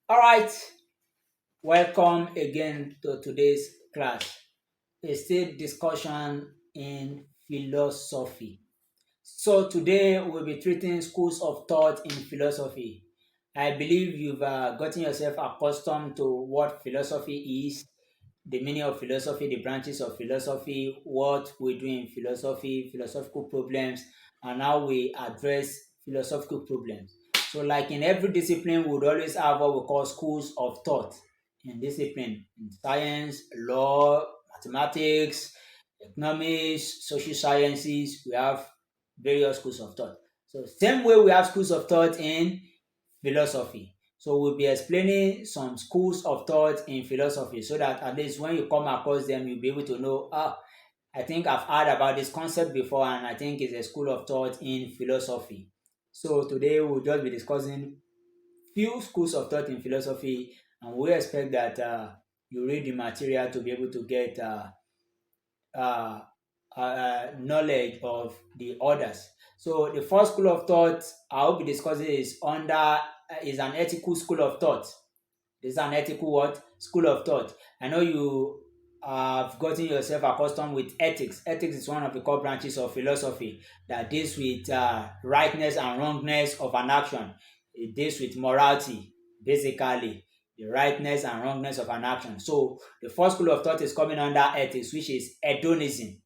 All right, welcome again to today's class. A still discussion in philosophy. So today we'll be treating schools of thought in philosophy. I believe you've gotten yourself accustomed to what philosophy is, the meaning of philosophy, the branches of philosophy, what we do in philosophy, philosophical problems, and how we address philosophical problems. So, like in every discipline, we would always have what we call schools of thought in discipline, in science, law, mathematics, economics, social sciences. We have various schools of thought. So, same way we have schools of thought in philosophy. So we'll be explaining some schools of thought in philosophy so that at least when you come across them, you'll be able to know, I think I've heard about this concept before and I think it's a school of thought in philosophy. So today we'll just be discussing few schools of thought in philosophy and we expect that you read the material to be able to get uh, knowledge of the others. So the first school of thought I will be discussing is an ethical school of thought. This is an ethical what? School of thought. I know you have gotten yourself accustomed with ethics. Ethics is one of the core branches of philosophy that deals with rightness and wrongness of an action. It deals with morality, basically, the rightness and wrongness of an action. So the first school of thought is coming under ethics, which is hedonism.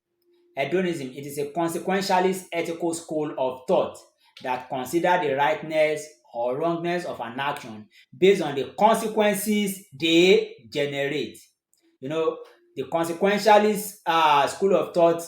Hedonism, it is a consequentialist ethical school of thought that consider the rightness or wrongness of an action based on the consequences they generate. You know, the consequentialist school of thought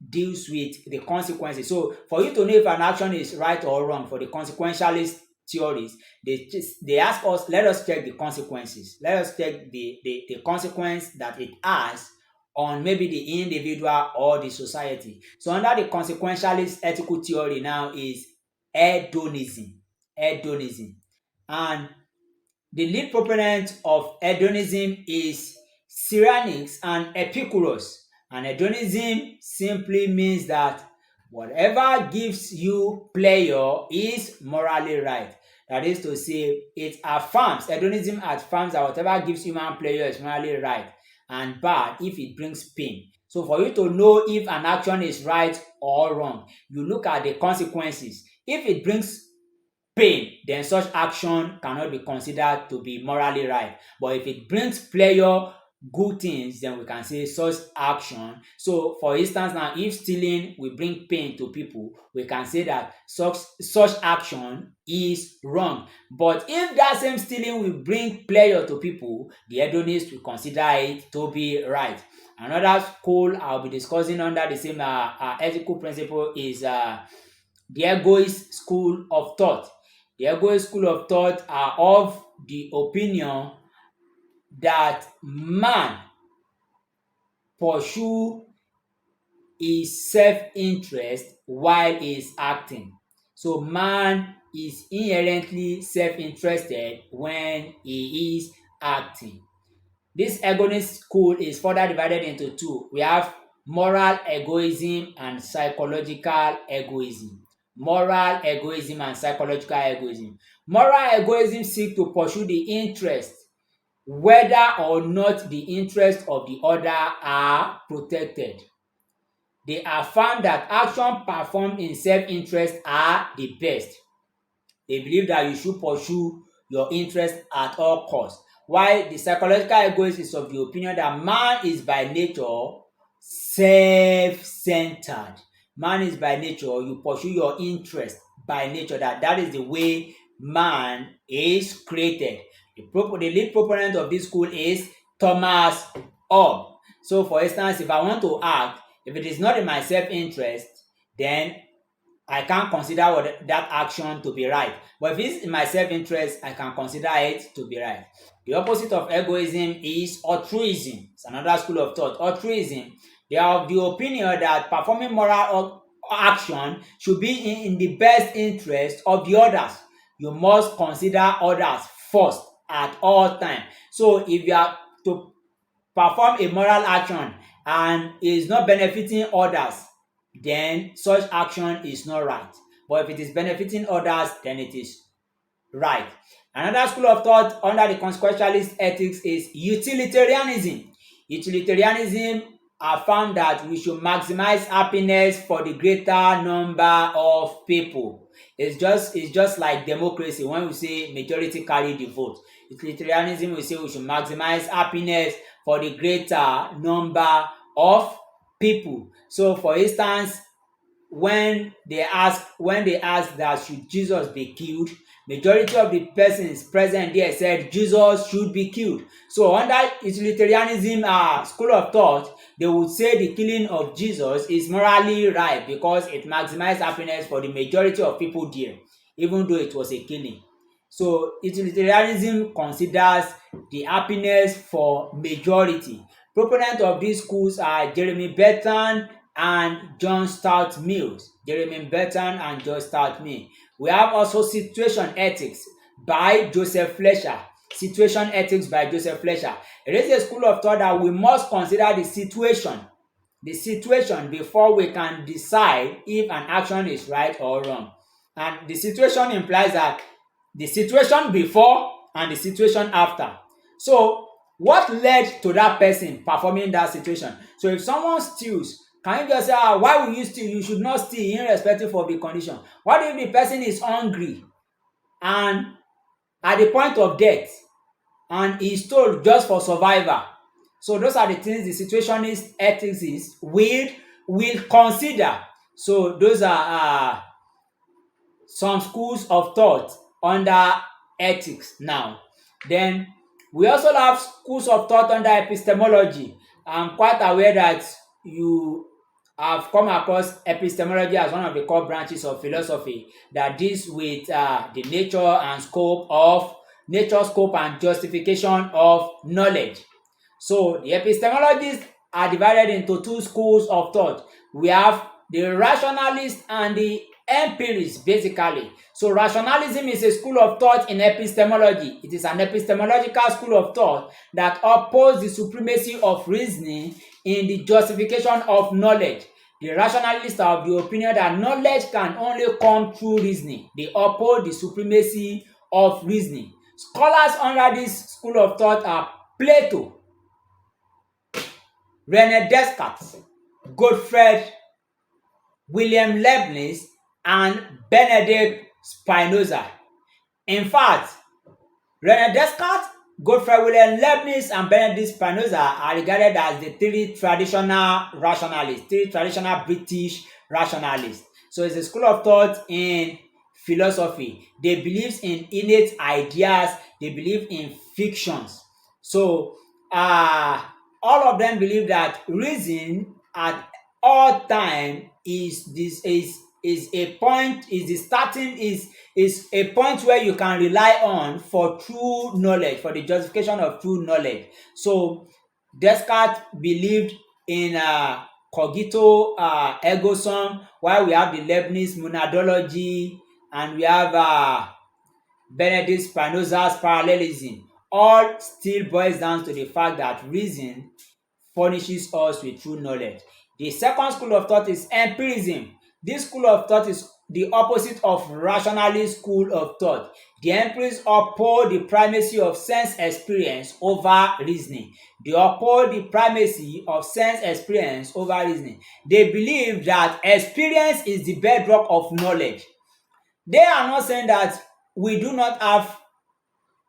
deals with the consequences. So for you to know if an action is right or wrong for the consequentialist theories, they ask us, let us check the consequences. Let us check the consequence that it has on maybe the individual or the society. So under the consequentialist ethical theory now is hedonism. Hedonism. And the lead proponent of hedonism is Cyrenix and Epicurus. And hedonism simply means that whatever gives you pleasure is morally right. That is to say, it affirms, hedonism affirms that whatever gives human pleasure is morally right and bad if it brings pain. So for you to know if an action is right or wrong, you look at the consequences. If it brings pain, then such action cannot be considered to be morally right. But if it brings pleasure, good things, then we can say such action. So for instance now, if stealing will bring pain to people, we can say that such action is wrong. But if that same stealing will bring pleasure to people, the hedonist will consider it to be right. Another school I'll be discussing under the same ethical principle is the egoist school of thought. The egoist school of thought are of the opinion that man pursue his self-interest while he is acting. So man is inherently self-interested when he is acting. This agonist school is further divided into two. We have moral egoism and psychological egoism. Moral egoism and psychological egoism. Moral egoism seek to pursue the interest whether or not the interest of the other are protected. They affirm that action performed in self-interest are the best. They believe that you should pursue your interest at all costs. While the psychological egoist is of the opinion that man is by nature self-centered. Man is by nature, you pursue your interest by nature, that is the way man is created. The lead proponent of this school is Thomas Hobbes. So for instance, if I want to act, if it is not in my self-interest, then I can't consider that action to be right. But if it's in my self-interest, I can consider it to be right. The opposite of egoism is altruism. It's another school of thought. Altruism, they are of the opinion that performing moral action should be in the best interest of the others. You must consider others first at all times. So if you are to perform a moral action and is not benefiting others, then such action is not right. But if it is benefiting others, then it is right. Another school of thought under the consequentialist ethics is utilitarianism. Utilitarianism affirm that we should maximize happiness for the greater number of people. It's just like democracy when we say majority carry the vote. Utilitarianism will say we should maximize happiness for the greater number of people. So for instance, when they ask that should Jesus be killed, majority of the persons present there said Jesus should be killed. So under utilitarianism school of thought, they would say the killing of Jesus is morally right because it maximized happiness for the majority of people there, even though it was a killing. So utilitarianism considers the happiness for majority. Proponents of these schools are Jeremy Bentham and John Stuart Mills. Jeremy Bentham and John Stuart Mill. We have also situation ethics by Joseph Fletcher. Situation ethics by Joseph Fletcher. It is a school of thought that we must consider the situation before we can decide if an action is right or wrong. And the situation implies that the situation before and the situation after. So what led to that person performing that situation? So if someone steals, can you just say, why will you steal? You should not steal irrespective of the condition. What if the person is hungry and at the point of death and he stole just for survival? So those are the things the situationist ethics is will consider. So those are some schools of thought under ethics now. Then we also have schools of thought under epistemology. I'm quite aware that you have come across epistemology as one of the core branches of philosophy that deals with the nature, scope, and justification of knowledge. So the epistemologists are divided into two schools of thought. We have the rationalist and the empirist, basically. So rationalism is a school of thought in epistemology. It is an epistemological school of thought that opposes the supremacy of reasoning in the justification of knowledge. The rationalists are of the opinion that knowledge can only come through reasoning. They oppose the supremacy of reasoning. Scholars under this school of thought are Plato, René Descartes, Gottfried Wilhelm Leibniz, and Benedict Spinoza. In fact, René Descartes, Gottfried Wilhelm Leibniz, and Benedict Spinoza are regarded as the three traditional rationalists, three traditional British rationalists. So it's a school of thought in philosophy. They believe in innate ideas, they believe in fictions. So all of them believe that reason at all time is a point, is the starting is a point where you can rely on for true knowledge, for the justification of true knowledge. So Descartes believed in cogito ergo sum, while we have the Leibniz monadology, and we have Benedict Spinoza's parallelism. All still boils down to the fact that reason furnishes us with true knowledge. The second school of thought is empirism. This school of thought is the opposite of rationalist school of thought. The empirists uphold the primacy of sense experience over reasoning. They uphold the primacy of sense experience over reasoning. They believe that experience is the bedrock of knowledge. They are not saying that we do not have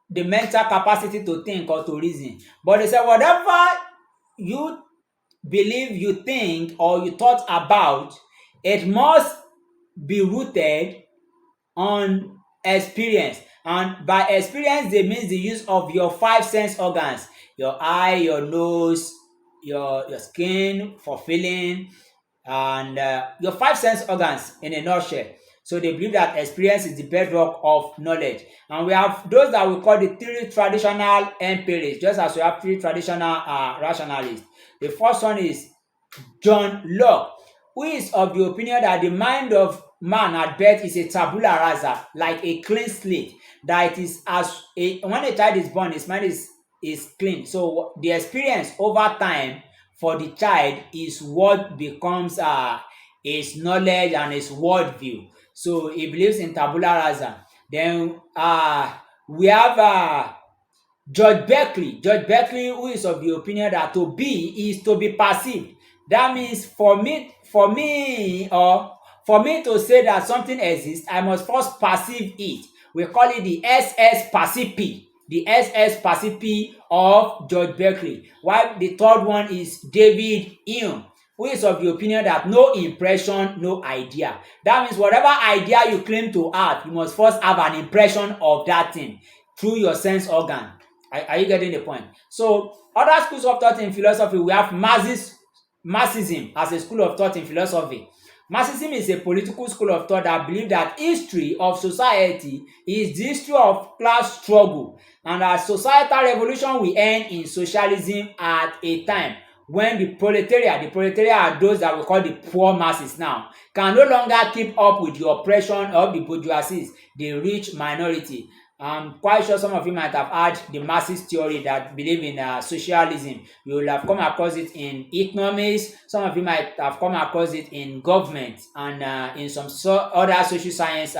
the mental capacity to think or to reason, but they say whatever you believe, you think, or you thought about, it must be rooted on experience. And by experience, they means the use of your five sense organs: your eye, your nose, your skin for feeling, and your five sense organs in a nutshell. So they believe that experience is the bedrock of knowledge. And we have those that we call the three traditional empirics, just as we have three traditional rationalists. The first one is John Locke, who is of the opinion that the mind of man at birth is a tabula rasa, like a clean slate. That it is when a child is born, his mind is clean. So the experience over time for the child is what becomes his knowledge and his worldview. So he believes in tabula rasa. Then we have George Berkeley. George Berkeley, who is of the opinion that to be is to be perceived. That means for me to say that something exists, I must first perceive it. We call it the SS percipi. The SS percipi of George Berkeley. While the third one is David Hume, who is of the opinion that no impression, no idea. That means whatever idea you claim to have, you must first have an impression of that thing through your sense organ. Are you getting the point? So other schools of thought in philosophy, we have Marxism as a school of thought in philosophy. Marxism is a political school of thought that believe that history of society is the history of class struggle, and that societal revolution will end in socialism at a time when the proletariat are those that we call the poor masses now, can no longer keep up with the oppression of the bourgeoisie, the rich minority. I'm quite sure some of you might have heard the Marxist theory that believe in socialism. You will have come across it in economics. Some of you might have come across it in government and in some other social science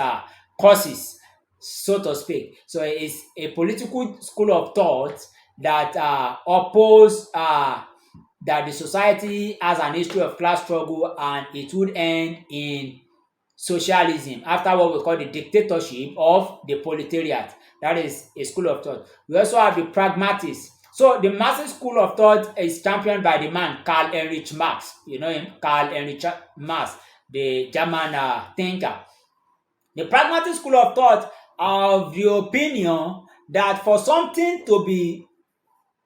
courses, so to speak. So it's a political school of thought that oppose that the society has an history of class struggle and it would end in socialism after what we call the dictatorship of the proletariat. That is a school of thought. We also have the pragmatists. So the Marxist school of thought is championed by the man Karl Heinrich Marx. You know him, Karl Heinrich Marx, the German thinker. The pragmatic school of thought are of the opinion that for something to be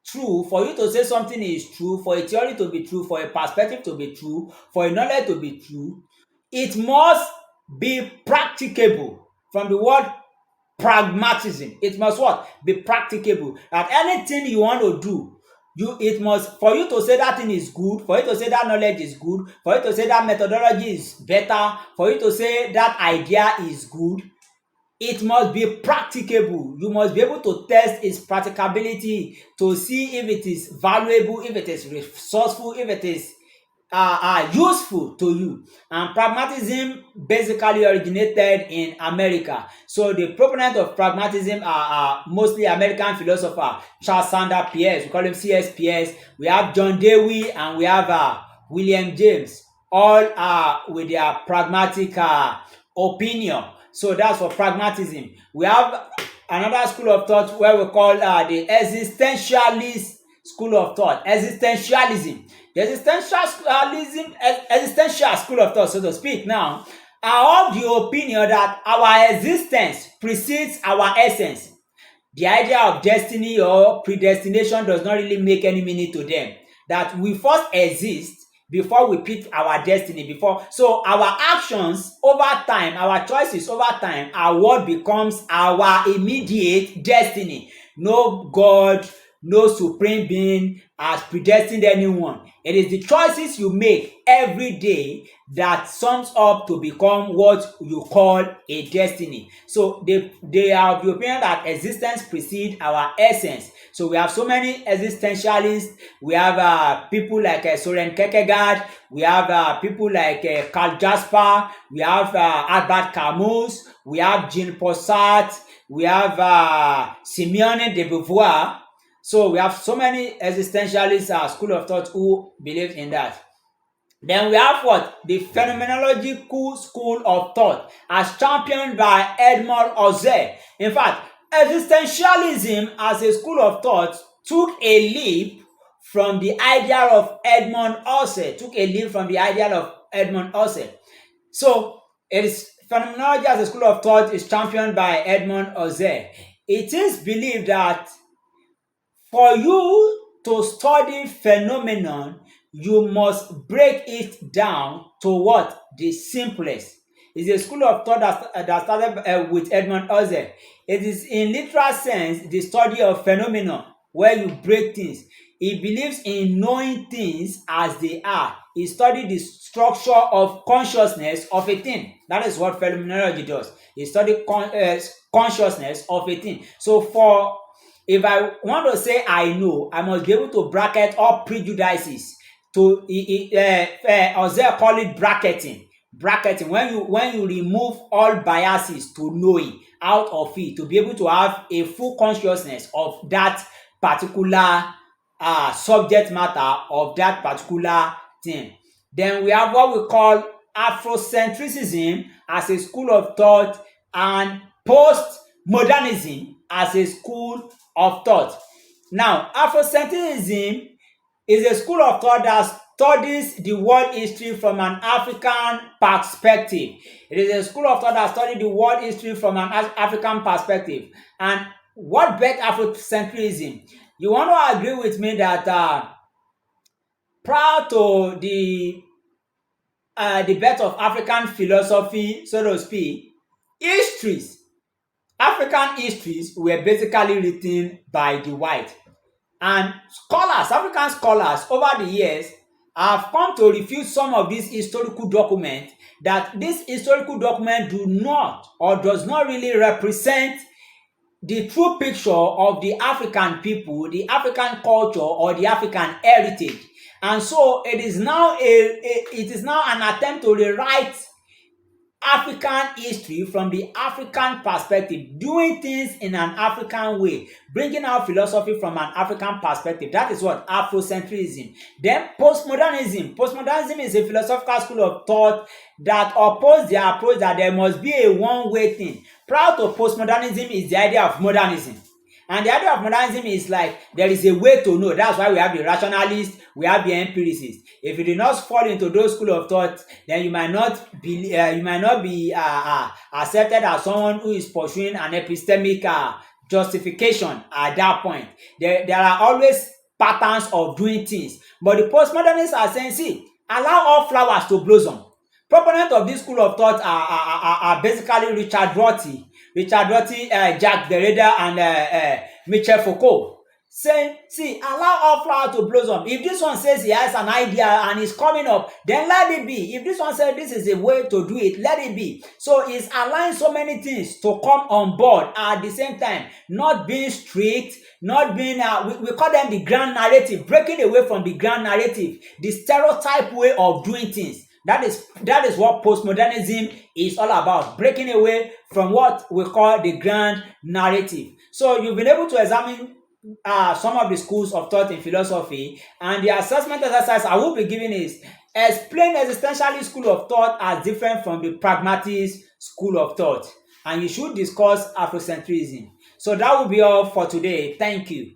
true, for you to say something is true, for a theory to be true, for a perspective to be true, for a knowledge to be true, it must be practicable. From the word pragmatism, it must what? Be practicable. That anything you want to do, it must, for you to say that thing is good, for you to say that knowledge is good, for you to say that methodology is better, for you to say that idea is good, it must be practicable. You must be able to test its practicability to see if it is valuable, if it is resourceful, if it is useful to you. And pragmatism basically originated in America. So the proponent of pragmatism are mostly American philosopher Charles Sanders Peirce. We call him C.S. Peirce. We have John Dewey and we have William James, all with their pragmatic opinion. So that's for pragmatism. We have another school of thought where we call the existentialist school of thought. Existentialism. The existential school of thought, so to speak, now are of the opinion that our existence precedes our essence. The idea of destiny or predestination does not really make any meaning to them. That we first exist before we pick our destiny. So our actions over time, our choices over time are what becomes our immediate destiny. No God, no supreme being has predestined anyone. It is the choices you make every day that sums up to become what you call a destiny. So they are of the opinion that existence precedes our essence. So we have so many existentialists. We have people like Soren Kierkegaard. We have people like Karl Jasper. We have Albert Camus. We have Jean-Paul Sartre. We have Simone de Beauvoir. So we have so many existentialist school of thought who believe in that. Then we have what? The phenomenological school of thought as championed by Edmond Husserl. In fact, existentialism as a school of thought took a leap from the ideal of Edmond Husserl. So it is phenomenology as a school of thought is championed by Edmond Husserl. It is believed that for you to study phenomenon, you must break it down to what? The simplest. It's a school of thought that started with Edmond Husserl. It is in literal sense the study of phenomenon where you break things. He believes in knowing things as they are. He studied the structure of consciousness of a thing. That is what phenomenology does. He studied consciousness of a thing. So if I want to say I know, I must be able to bracket all prejudices. Husserl call it bracketing. bracketing, when you remove all biases to knowing out of it, to be able to have a full consciousness of that particular subject matter of that particular thing. Then we have what we call Afrocentrism as a school of thought and postmodernism as a school of thought. Now, Afrocentrism is a school of thought that studies the world history from an African perspective. It is a school of thought that studies the world history from an African perspective. And what begs Afrocentrism? You want to agree with me that prior to the birth of African philosophy, so to speak, histories, African histories were basically written by the white. And scholars, African scholars over the years have come to refute some of these historical documents, that this historical document do not or does not really represent the true picture of the African people, the African culture, or the African heritage. And so it is now an attempt to rewrite African history from the African perspective, doing things in an African way, bringing out philosophy from an African perspective. That is what Afrocentrism. Then postmodernism. Postmodernism is a philosophical school of thought that opposes the approach that there must be a one-way thing. Prior to postmodernism is the idea of modernism. And the idea of modernism is like there is a way to know. That's why we have the rationalists, we have the empiricists. If you do not fall into those school of thought, then you might not be accepted as someone who is pursuing an epistemic justification at that point. There are always patterns of doing things. But the postmodernists are saying, see, allow all flowers to blossom. Proponents of this school of thought are basically Richard Rorty, Jacques Derrida, and Michel Foucault. Saying, see, allow all flower to blossom. If this one says he has an idea and it's coming up, then let it be. If this one says this is a way to do it, let it be. So it's allowing so many things to come on board at the same time, not being strict, not being, we call them the grand narrative, breaking away from the grand narrative, the stereotype way of doing things. That is what postmodernism is all about, breaking away from what we call the grand narrative. So you've been able to examine some of the schools of thought in philosophy, and the assessment exercise I will be giving is explain existentialist school of thought as different from the pragmatist school of thought, and you should discuss Afrocentrism. So that will be all for today. Thank you.